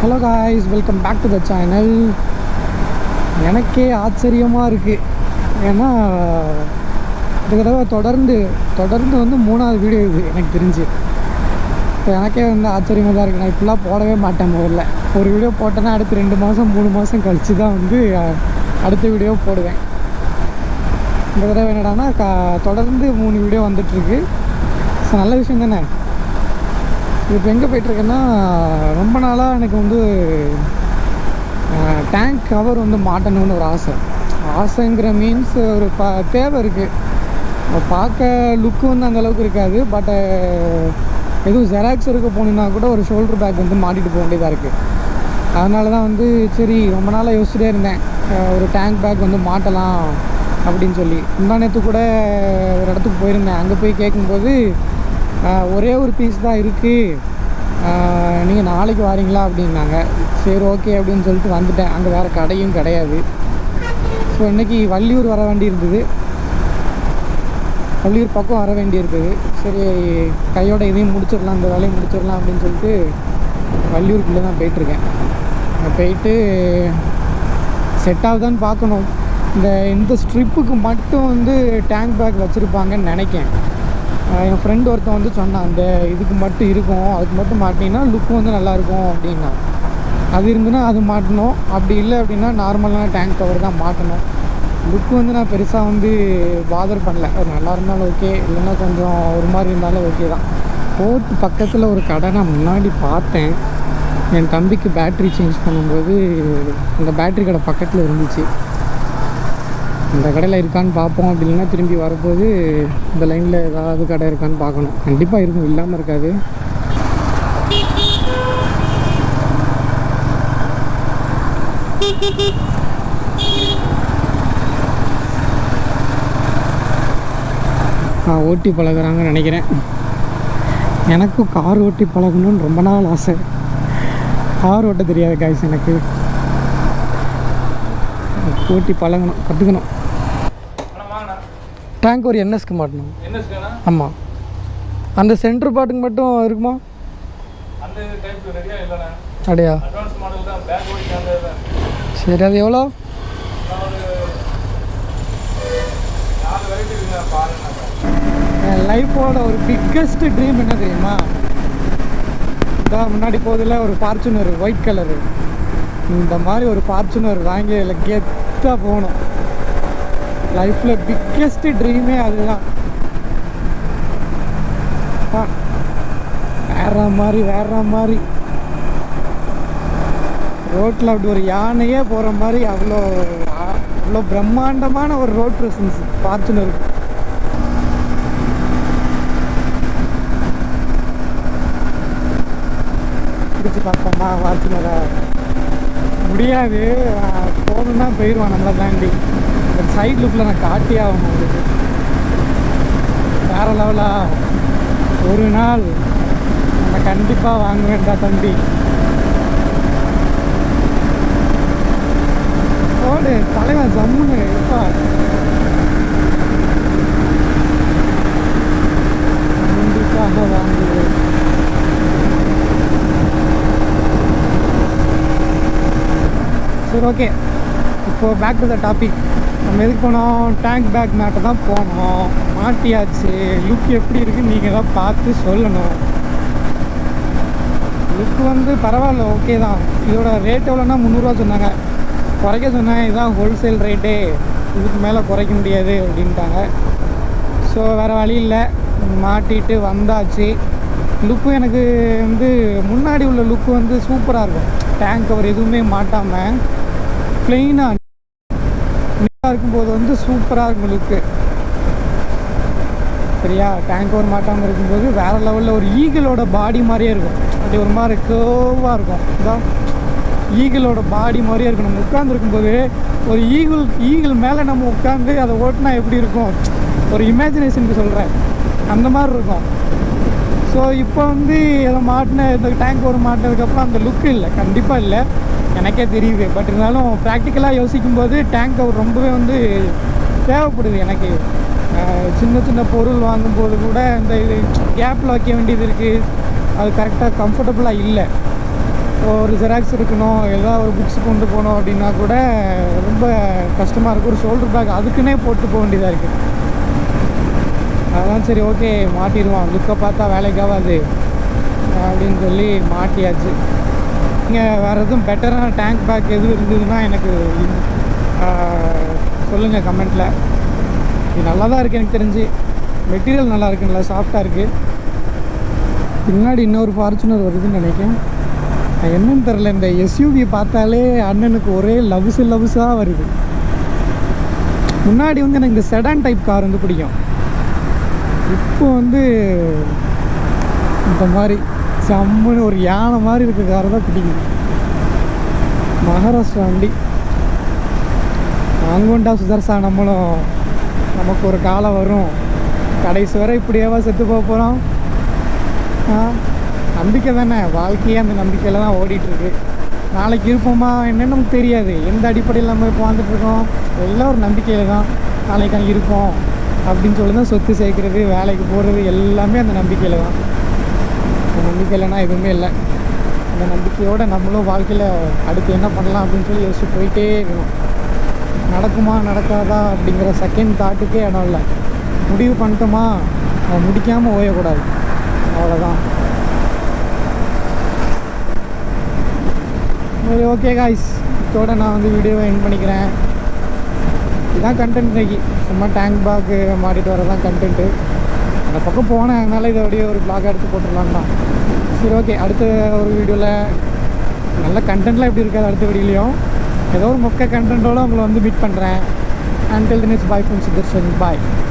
Hello guys, welcome back to the channel. எனக்கே ஆச்சரியமாக இருக்குது. ஏன்னா இந்த தடவை தொடர்ந்து வந்து 3வது வீடியோ இது எனக்கு தெரிஞ்சு. இப்போ எனக்கே வந்து ஆச்சரியமாக தான் இருக்குது. நான் இப்படிலாம் போடவே மாட்டேன். முதல்ல ஒரு வீடியோ போட்டேன்னா அடுத்து 2 மாதம் 3 மாதம் கழித்து தான் வந்து அடுத்த வீடியோ போடுவேன். இந்த தடவை என்னடானா தொடர்ந்து 3 வீடியோ வந்துட்டுருக்கு. ஸோ நல்ல விஷயம் தானே. இப்போ எங்கே போய்ட்டுருக்கேன்னா, ரொம்ப நாளாக எனக்கு வந்து டேங்க் கவர் வந்து மாட்டணும்னு ஒரு ஆசைங்கிற மீன்ஸ் ஒரு தேவை இருக்குது. பார்க்க லுக்கு வந்து அந்தளவுக்கு இருக்காது. பட் எதுவும் ஜெராக்ஸ் இருக்க போனீங்கன்னா கூட ஒரு ஷோல்டர் பேக் வந்து மாட்டிகிட்டு போக வேண்டியதாக இருக்குது. அதனால தான் வந்து சரி ரொம்ப நாளாக யோசிச்சுட்டே இருந்தேன், ஒரு டேங்க் பேக் வந்து மாட்டலாம் அப்படின்னு சொல்லி. முந்தானத்து கூட ஒரு இடத்துக்கு போயிருந்தேன். அங்கே போய் கேட்கும்போது ஒரே ஒரு பீஸ் தான் இருக்குது, நீங்கள் நாளைக்கு வாரீங்களா அப்படின்னாங்க. சரி ஓகே அப்படின்னு சொல்லிட்டு வந்துட்டேன். அங்கே வேறு கடையும் கிடையாது. ஸோ இன்றைக்கி வள்ளியூர் வர வேண்டி இருந்தது, வள்ளியூர் பக்கம் வர வேண்டி இருக்குது. சரி கையோட இதையும் முடிச்சிடலாம், இந்த வேலையும் முடிச்சிடலாம் அப்படின்னு சொல்லிட்டு வள்ளியூருக்குள்ளே தான் போயிட்டுருக்கேன். போயிட்டு செட் ஆகுதான்னு பார்க்கணும். இந்த ஸ்ட்ரிப்புக்கு மட்டும் வந்து டேங்க் பேக் வச்சுருப்பாங்கன்னு நினைக்கேன். என் ஃப்ரெண்டு ஒருத்தன் வந்து சொன்னான், அந்த இதுக்கு மட்டும் இருக்கும், அதுக்கு மட்டும் மாட்டினீங்கன்னா லுக்கு வந்து நல்லாயிருக்கும் அப்படின்னா. அது இருந்துன்னா அது மாட்டணும். அப்படி இல்லை அப்படின்னா நார்மலான டேங்க் கவர் தான் மாட்டணும். லுக்கு வந்து நான் பெருசாக வந்து பாதர் பண்ணல. அது நல்லா இருந்தாலும் ஓகே, இல்லைன்னா கொஞ்சம் ஒரு மாதிரி இருந்தாலும் ஓகே தான். போட்டு பக்கத்தில் ஒரு கடை நான் முன்னாடி பார்த்தேன். என் தம்பிக்கு பேட்ரி சேஞ்ச் பண்ணும்போது அந்த பேட்ரி கடை பக்கத்தில் இருந்துச்சு. இந்த கடையில் இருக்கான்னு பார்ப்போம். அப்படி இல்லைன்னா திரும்பி வரும்போது இந்த லைனில் ஏதாவது கடை இருக்கான்னு பார்க்கணும். கண்டிப்பாக இருக்கும், இல்லாமல் இருக்காது. ஓட்டி பழகுறாங்கன்னு நினைக்கிறேன். எனக்கும் கார் ஓட்டி பழகணுன்னு ரொம்ப நாள் ஆசை. கார் ஓட்ட தெரியாது காய்ஸ். எனக்கு ஓட்டி பழகணும், கற்றுக்கணும். டேங்க் ஒரு என்எஸ்க்கு மாட்டணும். ஆமாம், அந்த சென்டர் பாட்டுக்கு மட்டும் இருக்குமா? அப்படியா? சரி, அது எவ்வளோ? என் லைஃபோட ஒரு பிக்கஸ்ட் ட்ரீம் என்ன தெரியுமா? இதான் முன்னாடி போதில் ஒரு ஃபார்ச்சுனர் ஒயிட் கலரு, இந்த மாதிரி ஒரு ஃபார்ச்சுனர் வாங்கி அதில் கெத்தாக போகணும். லைஃப்பில் பிக்கஸ்ட் ட்ரீமே அதுதான். வேற மாதிரி ரோட்டில் அப்படி ஒரு யானையே போகிற மாதிரி அவ்வளோ பிரம்மாண்டமான ஒரு ரோட் ப்ரெசன்ஸ் ஃபார்ச்சுனர். பிடிச்சி பார்ப்போமா ஃபார்ச்சுனரை? முடியாது, போகணுன்னா போயிடுவான் நம்மளை தாண்டி. பட் சைட் லுக்கில் நான் காட்டியே ஆகணும் உங்களுக்கு. வேறு லெவலாக ஒரு நாள் நம்ம கண்டிப்பாக வாங்க வேண்டாம் தம்பி. ஓடு தலைவன் ஜம்முன்னு எப்பா. கண்டிப்பாக வாங்குவேன். சரி ஓகே, இப்போது பேக் டு த டாபிக். நம்ம எதுக்கு போனோம்? டேங்க் பேக் மேட்டை தான் போனோம். மாட்டியாச்சு. லுக் எப்படி இருக்குன்னு நீங்கள் தான் பார்த்து சொல்லணும். லுக்கு வந்து பரவாயில்ல, ஓகே தான். இதோட ரேட் எவ்வளோன்னா 300 சொன்னாங்க. குறைக்க சொன்னேன், இதுதான் ஹோல்சேல் ரேட்டே, இதுக்கு மேலே குறைக்க முடியாது அப்படின்ட்டாங்க. ஸோ வேறு வழி இல்லை, மாட்டிட்டு வந்தாச்சு. லுக்கும் எனக்கு வந்து முன்னாடி உள்ள லுக்கு வந்து சூப்பராக இருக்கும். டேங்க் கவர் எதுவுமே மாட்டாமல் ப்ளெயினாக இருக்கும்போது வந்து சூப்பராக இருக்கும் லுக்கு. சரியா? டேங்க் கவர் மாட்டாமல் இருக்கும்போது வேறு லெவலில் ஒரு ஈகிளோட பாடி மாதிரியே இருக்கும். அப்படி ஒரு மாதிரி கேர்வாக இருக்கும். இதான் ஈகிளோட பாடி மாதிரியே இருக்கும். நம்ம உட்காந்துருக்கும்போது ஒரு ஈகிள் மேலே நம்ம உட்காந்து அதை ஓட்டினா எப்படி இருக்கும், ஒரு இமேஜினேஷனுக்கு சொல்கிறேன், அந்த மாதிரி இருக்கும். ஸோ இப்போ வந்து அதை மாட்டின இந்த டேங்க் கவர் மாட்டினதுக்கப்புறம் அந்த லுக்கு இல்லை, கண்டிப்பாக இல்லை, எனக்கே தெரியுது. பட் இருந்தாலும் ப்ராக்டிக்கலாக யோசிக்கும்போது டேங்க் கவர் ரொம்பவே வந்து தேவைப்படுது எனக்கு. சின்ன சின்ன பொருள் வாங்கும்போது கூட இந்த இது கேப்பில் வைக்க வேண்டியது இருக்குது. அது கரெக்டாக கம்ஃபர்டபுளாக இல்லை. ஒரு ஜெராக்ஸ் எடுக்கணும், ஏதாவது ஒரு புக்ஸ் கொண்டு போகணும் அப்படின்னா கூட ரொம்ப கஷ்டமாக இருக்குது. ஒரு ஷோல்டர் பேக் அதுக்குன்னே போட்டு போக வேண்டியதாக இருக்குது. அதான் சரி ஓகே மாட்டிடுவான், லுக்கை பார்த்தா வேலைக்காகாது அப்படின்னு சொல்லி மாட்டியாச்சு. இங்கே வேறு எதுவும் பெட்டரான டேங்க் பேக் எதுவும் இருந்ததுன்னா எனக்கு சொல்லுங்கள் கமெண்ட்டில். இது நல்லா தான் இருக்குது எனக்கு தெரிஞ்சு. மெட்டீரியல் நல்லா இருக்குது, நல்லா சாஃப்டாக இருக்குது. பின்னாடி இன்னொரு ஃபார்ச்சுனர் வருதுன்னு நினைக்கிறேன். என்னன்னு தெரில, இந்த எஸ்யூவி பார்த்தாலே அண்ணனுக்கு ஒரே லவ்ஸாக வருது. முன்னாடி வந்து எனக்கு இந்த செடான் டைப் கார் வந்து பிடிக்கும். இப்போ வந்து இந்த மாதிரி செம்முன்னு ஒரு யானை மாதிரி இருக்க காரை தான் பிடிக்குது. மகாராஷ்டிரா வண்டி வாங்குண்டா சுதர்சா, நம்மளும் நமக்கு ஒரு காலம் வரும், கடைசி வரை இப்படியாவா செத்து போக போகிறோம். நம்பிக்கை தானே, வாழ்க்கையே அந்த நம்பிக்கையில் தான் ஓடிட்டுருக்கு. நாளைக்கு இருப்போமா என்னன்னு நமக்கு தெரியாது. எந்த அடிப்படையில் நம்ம இப்போ வந்துட்டுருக்கோம், எல்லாம் ஒரு நம்பிக்கையில் தான். நாளைக்கு அங்கே இருப்போம் அப்படின்னு சொல்லி தான் சொத்து சேர்க்குறது, வேலைக்கு போகிறது எல்லாமே அந்த நம்பிக்கையில் தான். அந்த நம்பிக்கை இல்லைன்னா எதுவுமே இல்லை. அந்த நம்பிக்கையோடு நம்மளும் வாழ்க்கையில் அடுத்து என்ன பண்ணலாம் அப்படின்னு சொல்லி யோசிச்சு போயிட்டே இருக்கணும். நடக்குமா நடக்காதா அப்படிங்கிற செகண்ட் தாட்டுக்கே இடம் இல்லை. முடிவு பண்ணிட்டோமா முடிக்காமல் ஓயக்கூடாது, அவ்வளோதான். சரி ஓகே காய்ஸ், இதோட நான் வந்து வீடியோவை எண்ட் பண்ணிக்கிறேன். இதுதான் கண்டென்ட் இன்றைக்கி. சும்மா டேங்க் பேக்கு மாட்டிட்டு வரதான் கண்டென்ட்டு. அந்த பக்கம் போனேன், அதனால் இதை அப்படியே ஒரு ப்ளாக் எடுத்து போட்டுடலான் தான். சரி ஓகே, அடுத்த ஒரு வீடியோவில் நல்ல கண்டென்ட்லாம் எப்படி இருக்காது. அடுத்த வீடியோலையும் ஏதோ ஒரு மொக்க கண்டென்ட்டோடு உங்களை வந்து மீட் பண்ணுறேன். Until then, it's bye from Sudarshan. Bye.